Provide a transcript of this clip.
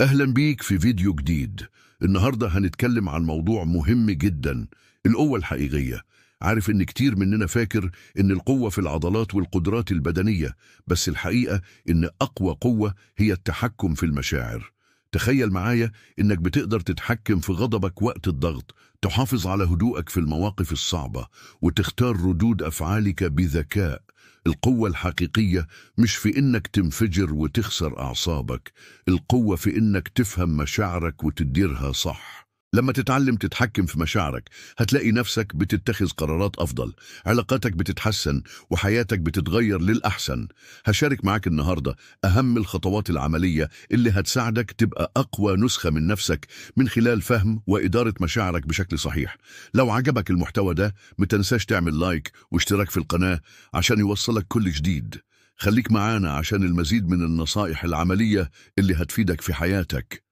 أهلا بيك في فيديو جديد. النهاردة هنتكلم عن موضوع مهم جدا، القوة الحقيقية. عارف إن كتير مننا فاكر إن القوة في العضلات والقدرات البدنية، بس الحقيقة إن أقوى قوة هي التحكم في المشاعر. تخيل معايا إنك بتقدر تتحكم في غضبك وقت الضغط، تحافظ على هدوءك في المواقف الصعبة، وتختار ردود أفعالك بذكاء. القوة الحقيقية مش في إنك تنفجر وتخسر أعصابك، القوة في إنك تفهم مشاعرك وتديرها صح. لما تتعلم تتحكم في مشاعرك هتلاقي نفسك بتتخذ قرارات أفضل، علاقاتك بتتحسن، وحياتك بتتغير للأحسن. هشارك معاك النهاردة أهم الخطوات العملية اللي هتساعدك تبقى أقوى نسخة من نفسك من خلال فهم وإدارة مشاعرك بشكل صحيح. لو عجبك المحتوى ده متنساش تعمل لايك واشتراك في القناة عشان يوصلك كل جديد. خليك معانا عشان المزيد من النصائح العملية اللي هتفيدك في حياتك.